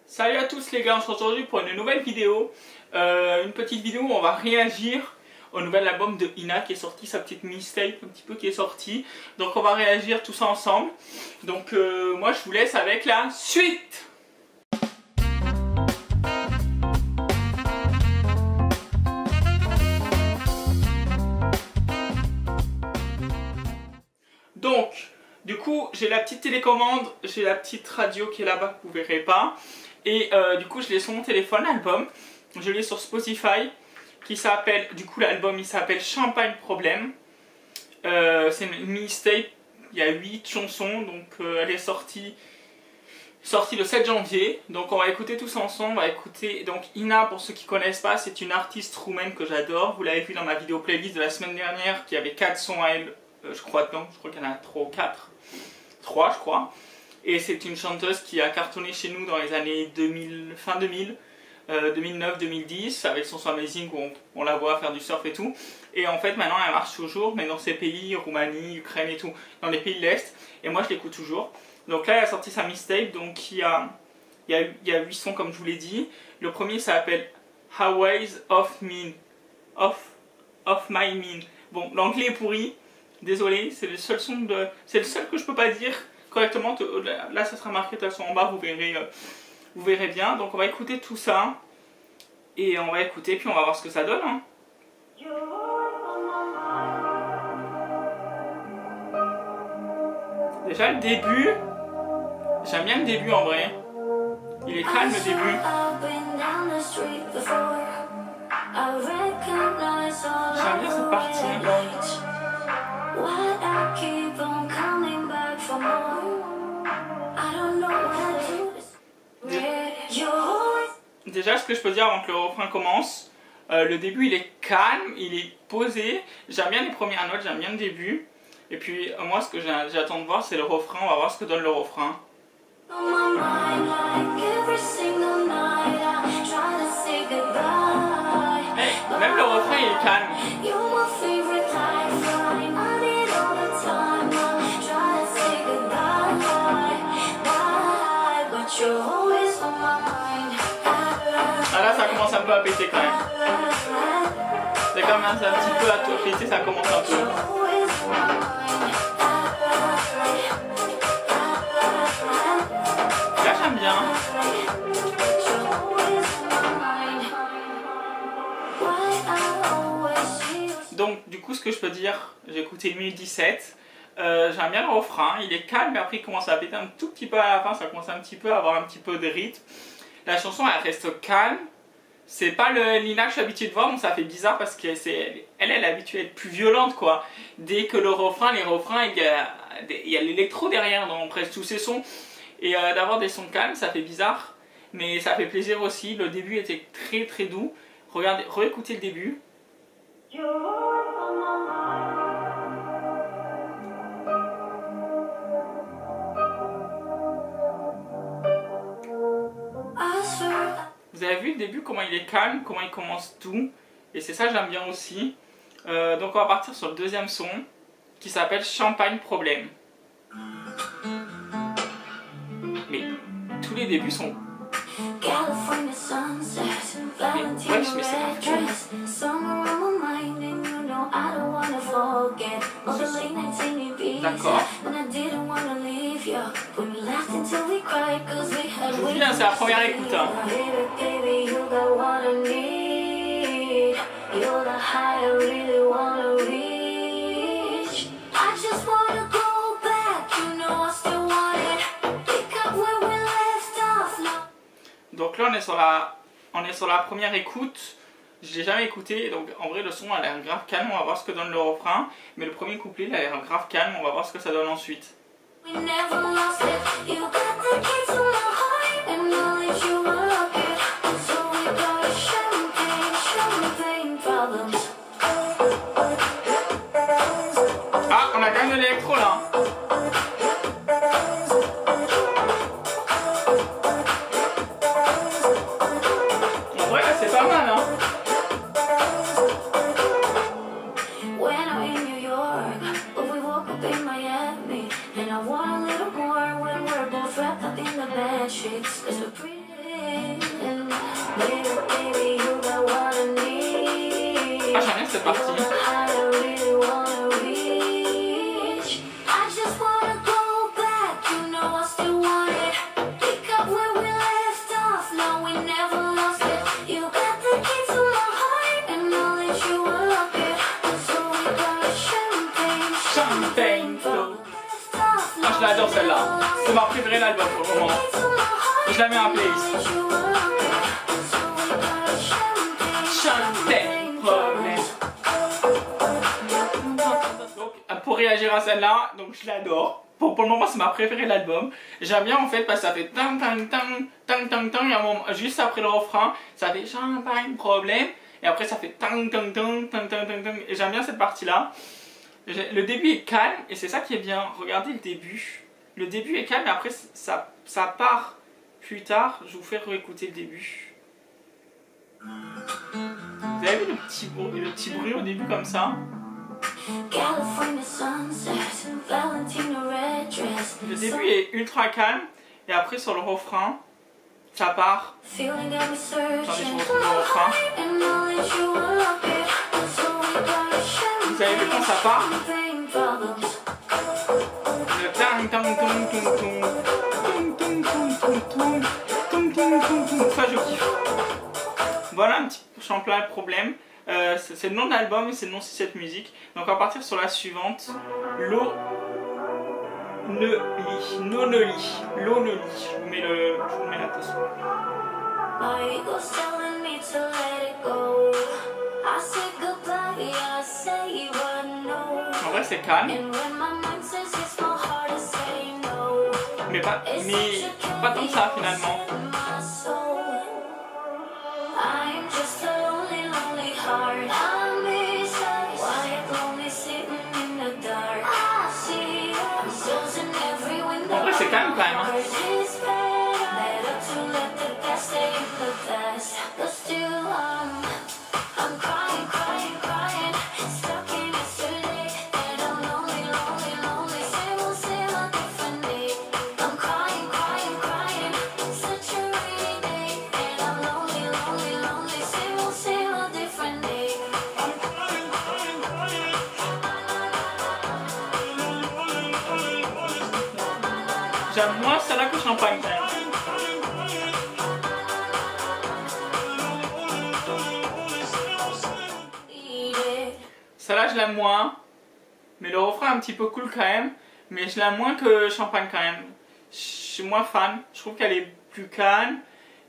Salut à tous les gars, on se retrouve aujourd'hui pour une nouvelle vidéo. Une petite vidéo où on va réagir au nouvel album de Ina qui est sorti, sa petite mixtape un petit peu qui est sortie. Donc on va réagir tout ça ensemble. Donc moi je vous laisse avec la suite. Donc, du coup, j'ai la petite télécommande, j'ai la petite radio qui est là-bas que vous ne verrez pas. Et du coup, je l'ai sur mon téléphone, l'album. Je l'ai sur Spotify, qui s'appelle, du coup, l'album, il s'appelle Champagne Problème. C'est une mixtape, il y a 8 chansons, donc elle est sortie le 7 janvier. Donc on va écouter tous ensemble, on va écouter, donc Ina, pour ceux qui ne connaissent pas, c'est une artiste roumaine que j'adore. Vous l'avez vu dans ma vidéo playlist de la semaine dernière, qui avait 4 sons à elle. Je crois qu'il y en a 3 ou 4. 3 je crois. Et c'est une chanteuse qui a cartonné chez nous dans les années 2000, fin 2000, 2009-2010 avec son So Amazing où on la voit faire du surf et tout. Et en fait maintenant elle marche toujours, mais dans ces pays, Roumanie, Ukraine et tout, dans les pays de l'Est. Et moi je l'écoute toujours. Donc là elle a sorti sa mixtape, donc il y a 8 sons comme je vous l'ai dit. Le premier s'appelle Highways of My Mean. Bon, l'anglais est pourri. Désolé, c'est le seul son de... C'est le seul que je peux pas dire correctement. Là, ça sera marqué de toute façon en bas, vous verrez bien. Donc on va écouter tout ça. Et on va écouter, puis on va voir ce que ça donne. Hein. Déjà le début, j'aime bien le début en vrai. Il est calme le début. J'aime bien cette partie. Déjà, ce que je peux dire avant que le refrain commence, le début il est calme, il est posé. J'aime bien les premières notes, j'aime bien le début. Et puis moi ce que j'attends de voir c'est le refrain, on va voir ce que donne le refrain. Hey, même le refrain il est calme. Ah là ça commence un peu à péter quand même. C'est quand même un petit peu à tout péter, ça commence un peu. Là j'aime bien. Donc du coup ce que je peux dire, j'ai écouté 1 minute 17. J'aime bien le refrain, il est calme mais après il commence à péter un tout petit peu à la fin, ça commence un petit peu à avoir un petit peu de rythme. La chanson elle reste calme, c'est pas Lina que je suis habitué de voir donc ça fait bizarre parce qu'elle est habituée à être plus violente quoi. Dès que les refrains il y a l'électro derrière dans presque tous ces sons et d'avoir des sons calmes ça fait bizarre mais ça fait plaisir aussi. Le début était très très doux, regardez, réécoutez le début. Vous avez vu le début, comment il est calme, comment il commence doux. Et c'est ça j'aime bien aussi. Donc on va partir sur le deuxième son qui s'appelle Champagne Problème. Mais tous les débuts sont... Mais wesh, mais c'est pas fou. D'accord. Je vous dis, hein, c'est la première écoute. Hein. Donc là on est sur la première écoute. Je l'ai jamais écouté, donc en vrai le son a l'air grave calme, on va voir ce que donne le refrain. Mais le premier couplet il a l'air grave calme, on va voir ce que ça donne ensuite. Ah, on a quand même de l'électro là. En vrai c'est pas mal hein. je l'adore celle-là. C'est ma préférée d'album pour le moment. Je la mets en playlist. Donc, pour réagir à celle-là, donc je l'adore. Pour le moment, c'est ma préférée de l'album. J'aime bien en fait parce que ça fait tang tang tang tang tang tang. Et un moment, juste après le refrain, ça fait champagne problème. Et après, ça fait tang tang tang tang tang tang tang. Et j'aime bien cette partie-là. Le début est calme et c'est ça qui est bien. Regardez le début. Le début est calme et après, ça part plus tard. Je vous fais réécouter le début. Vous avez vu le petit bruit au début comme ça? Le début est ultra calme et après sur le refrain, ça part. Attendez, je retrouve le refrain. Vous avez vu quand ça part? Le tang tang tong tong tong tong tong tong tong tong tong tong. Ça je kiffe. Voilà un petit champlain de problème. C'est le nom de l'album et c'est le nom de cette musique. Donc on va partir sur la suivante. L'eau ne lit. No ne lit. L'eau ne lit. Je vous mets la pause. En vrai c'est calme. Mais pas tant que ça finalement. En vrai c'est calme quand même hein. J'aime moins celle-là que Champagne quand même. Celle-là je l'aime moins, mais le refrain est un petit peu cool quand même, mais je l'aime moins que Champagne quand même. Je suis moins fan, je trouve qu'elle est plus calme,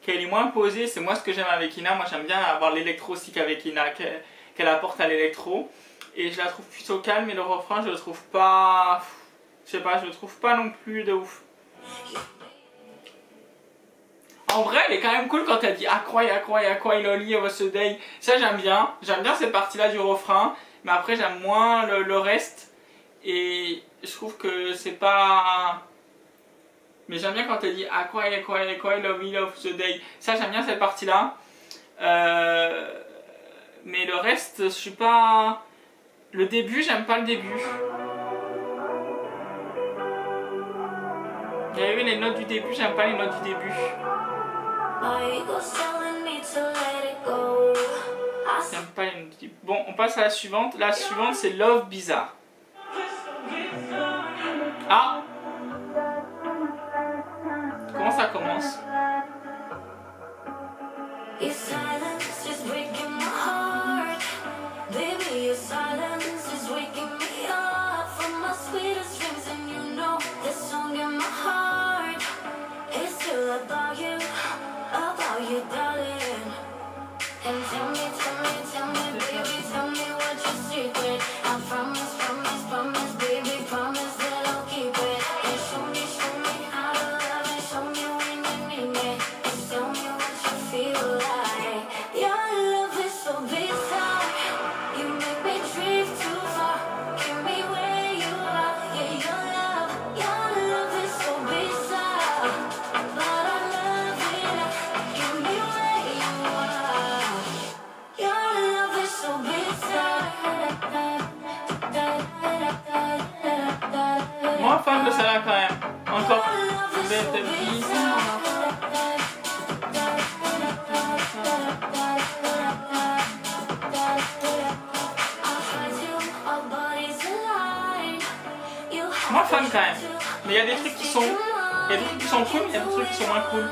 qu'elle est moins posée, c'est moi ce que j'aime avec Ina. Moi j'aime bien avoir l'électro aussi qu'avec Ina, qu'elle apporte à l'électro, et je la trouve plutôt calme, et le refrain je le trouve pas, je sais pas, je le trouve pas non plus de ouf. En vrai, elle est quand même cool quand elle dit Aqua il only was a day. Ça j'aime bien cette partie-là du refrain, mais après j'aime moins le reste, et je trouve que c'est pas... Mais j'aime bien quand elle dit Aqua il love the day. Ça j'aime bien cette partie-là, mais le reste, je suis pas... Le début, j'aime pas le début. Vous avez vu les notes du début, j'aime pas les notes du début. J'aime pas les notes du début. Bon, on passe à la suivante. La suivante, c'est Love Bizarre. Ah! Comment ça commence? Moins fan de celle-là quand même. Encore bête bizarre. Moins fan quand même. Mais il y a des trucs qui sont... Il y a des trucs qui sont cool, il y a des trucs qui sont moins cool.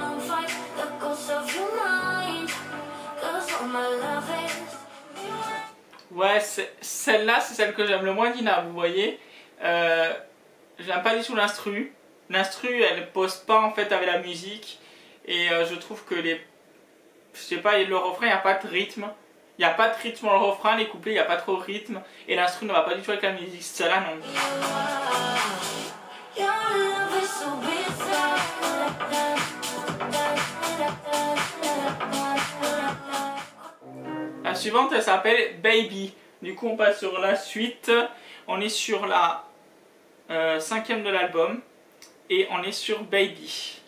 Ouais, celle-là, c'est celle que j'aime le moins d'Ina, vous voyez. j'aime pas du tout l'instru. L'instru, elle pose pas en fait avec la musique. Et je trouve que je sais pas, le refrain, il n'y a pas de rythme. Il n'y a pas de rythme dans le refrain, les couplets, il n'y a pas trop de rythme. Et l'instru ne va pas du tout avec la musique. Celle-là, non. La suivante, elle s'appelle Baby. Du coup, on passe sur la suite. On est sur la 5e de l'album. Et on est sur Baby.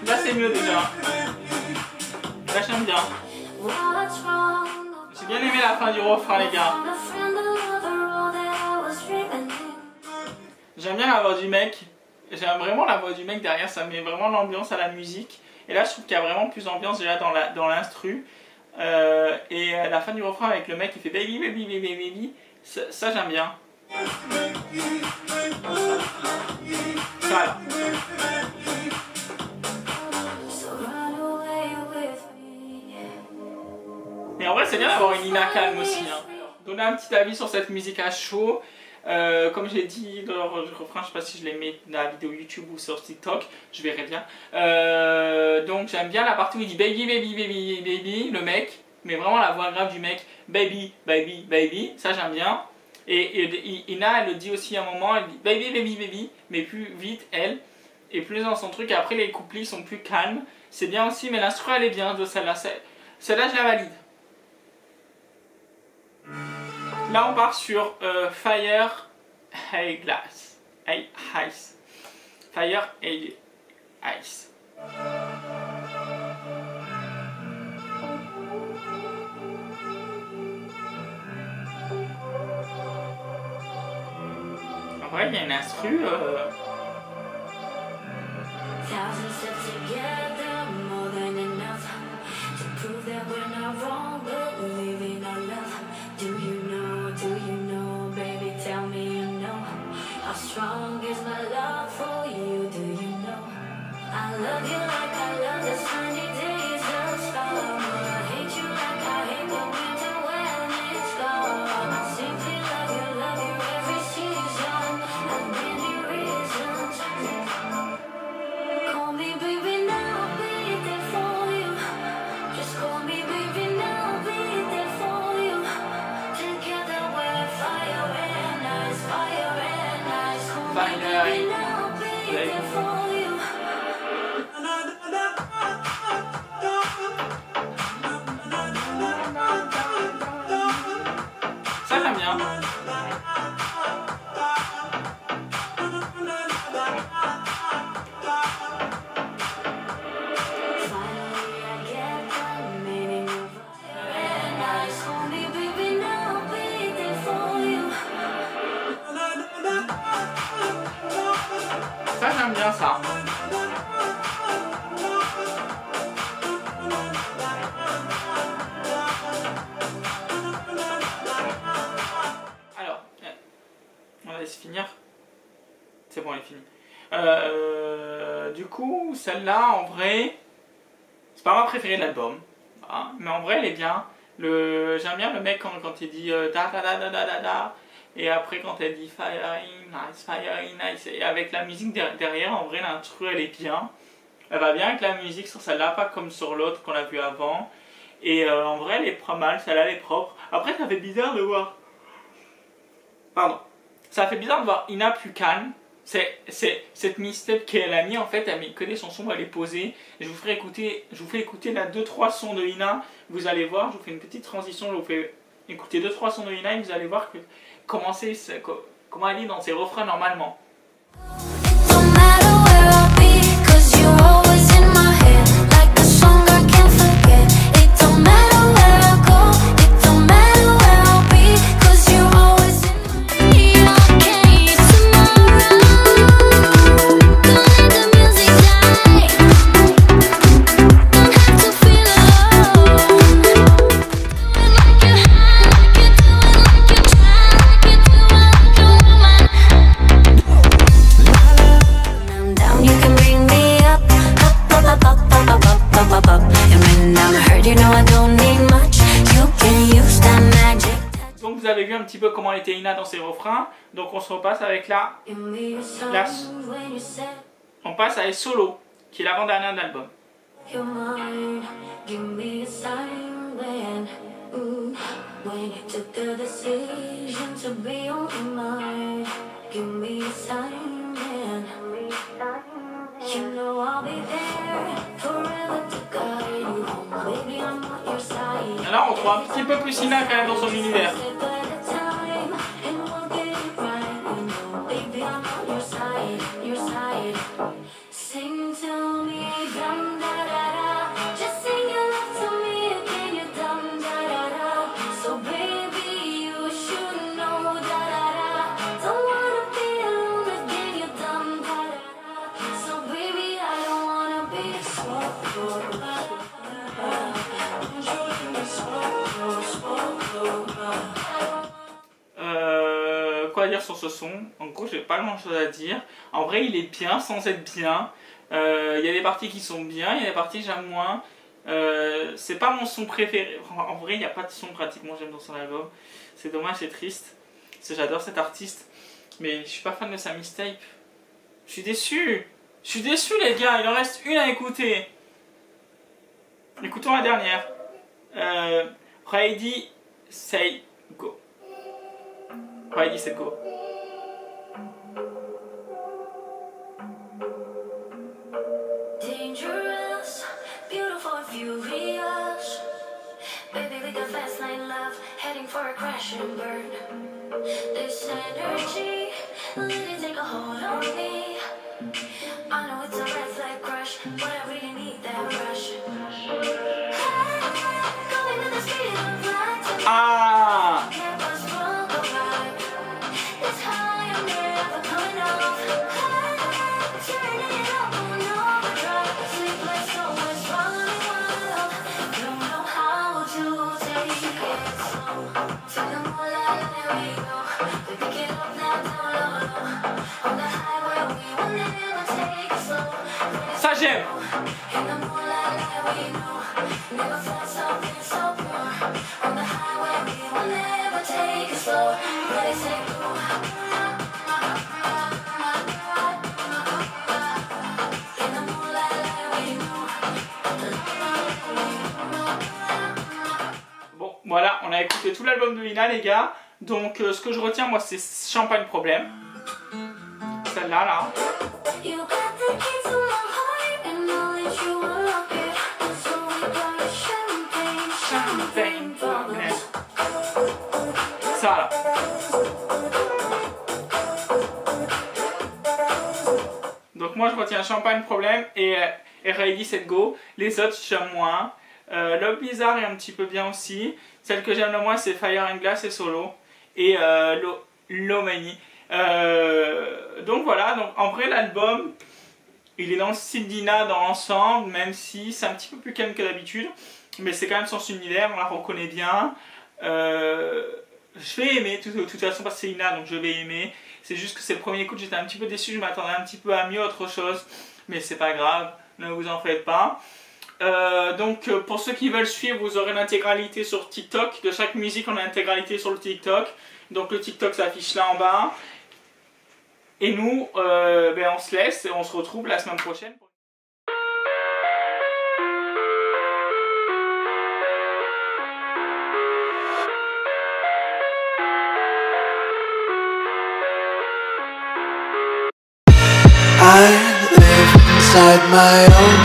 Là c'est mieux déjà. Là j'aime bien. J'ai bien aimé la fin du refrain les gars. J'aime bien la voix du mec. J'aime vraiment la voix du mec derrière, ça met vraiment l'ambiance à la musique. Et là je trouve qu'il y a vraiment plus d'ambiance déjà dans l'instru. Et la fin du refrain avec le mec qui fait baby baby baby baby, ça j'aime bien. Voilà. Mais en vrai c'est bien d'avoir une Nina calme aussi. Hein. Donner un petit avis sur cette musique à chaud. Comme j'ai dit dans le refrain, je sais pas si je les mets dans la vidéo YouTube ou sur TikTok, je verrai bien. Donc j'aime bien la partie où il dit baby baby baby baby, le mec, mais vraiment la voix grave du mec, baby baby baby, ça j'aime bien. Et Ina elle le dit aussi à un moment, elle dit baby baby baby, mais plus vite elle, et plus dans son truc. Et après les couplets sont plus calmes, c'est bien aussi, mais l'instru elle est bien de celle-là, celle-là je la valide. Là on part sur Fire Hey Glass. Hey Ice. Fire Hey Ice. En vrai il y a une instru strong is my love for you, do you know? I love you like I love the sunny days of summer. I hate you like I hate the winter when it's gone. I simply love you every season and many reasons. Call me baby now, I'll be there for you. Just call me baby now, I'll be there for you. Together we're fire and ice, fire and ice. Baby now, I'll be there for you. ça j'aime bien. Ça j'aime bien ça. Alors, on va laisser finir. C'est bon, elle est finie. Du coup, celle-là, en vrai, c'est pas ma préférée de l'album. Hein, mais en vrai, elle est bien. J'aime bien le mec quand il dit da da da da da da da. Et après, quand elle dit fire in nice, fire in nice. Et avec la musique derrière, en vrai, l'intro, elle est bien. Elle va bien avec la musique sur celle-là, pas comme sur l'autre qu'on a vu avant. Et en vrai, elle est pas mal, celle-là, elle est propre. Après, ça fait bizarre de voir. Pardon. Ça fait bizarre de voir Ina plus calme. C'est cette mixtape qu'elle a mis, en fait, elle connaît son son, elle est posée. Je vous fais écouter là 2-3 sons de Ina. Vous allez voir, je vous fais une petite transition, je vous fais écouter 2-3 sons de Ina et vous allez voir comment elle est dans ses refrains normalement. Don't matter where I'll be, 'cause you're always in my head, like a song I can't forget. It don't matter where I go, it don't matter where I'll be, 'cause you're always in my head. Okay, tomorrow, don't let the music die. Don't have to feel alone. Do it like you're high, like you do it like you're trying, like you do it like you're woman. I'm down, you can bring me up, up, up, up, up, up, up, up, up, up. And when I'm hurt, you know I don't need much. You can use that magic touch. Donc vous avez vu un petit peu comment était Ina dans ses refrains. Donc on se repasse avec Give me a sign Las. when you said on passe à Solo, qui est l'avant-dernière de l'album. you're mine. Give me a sign when you took the decision to be only mine. Give me a sign when you know I'll be there forever to guide you home. Baby, I'm on your side. Alors on trouve un petit peu plus Ina quand même dans son univers. Step at a time, and we'll get it right. You know, baby, I'm on your side, your side. Sing to me, dum da da da. Just sing your love to me again, you dum da da da. So baby, you should know da da da. Don't wanna be alone again, you dum da da da. So baby, I don't wanna be slow. Quoi dire sur ce son? En gros, j'ai pas grand chose à dire. En vrai, il est bien sans être bien. Il y a des parties qui sont bien, il y a des parties que j'aime moins. C'est pas mon son préféré. En vrai, il n'y a pas de son pratiquement j'aime dans son album. C'est dommage, c'est triste. Parce que j'adore cet artiste. Mais je suis pas fan de sa mixtape. Je suis déçu. Je suis déçu, les gars. Il en reste une à écouter. Écoutons la dernière. Ready, say, go. Ready, say, go. Dangerous, beautiful and furious. Baby, we got fast lane love, heading for a crash and burn. This energy, let it take a hold on me. I know it's a red flag crush, but I really need that rush. Going with the speed of light. Ah! Can't bust from the vibe. It's high, I'm never coming off. Turning it up on overdrive. Sleepless, always running wild. Don't know how to take it slow. To the moonlight, there we go. We pick it up now, down low. On the highway, we will never take it slow. Ça j'aime. In the moonlight, there we go. Never felt something so pure. On the highway, we will never take it slow. Ready, set, go. In the moonlight, there we go. Bon, voilà, on a écouté tout l'album de Ina, les gars. Donc, ce que je retiens, moi, c'est Champagne Problème. Celle-là, là. You got the key to my heart, and I'll let you unlock it. So we got a champagne, champagne problem. Ça, là. Donc, moi, je retiens Champagne Problème et Ready, Set, Go. Les autres, j'aime moins. Love Bizarre est un petit peu bien aussi. Celle que j'aime le moins, c'est Fire and Glass et Solo. Et Lomani. Donc voilà, donc en vrai l'album il est dans le style d'Ina dans l'ensemble, même si c'est un petit peu plus calme que d'habitude, mais c'est quand même son univers, on la reconnaît bien. Je vais aimer de toute façon parce que c'est Ina, donc je vais aimer. C'est juste que c'est le premier écoute, j'étais un petit peu déçu, je m'attendais un petit peu à mieux, autre chose, mais c'est pas grave, ne vous en faites pas. Donc pour ceux qui veulent suivre, vous aurez l'intégralité sur TikTok. De chaque musique on a l'intégralité sur le TikTok. Donc le TikTok s'affiche là en bas. Et nous, on se laisse et on se retrouve la semaine prochaine. I live inside my own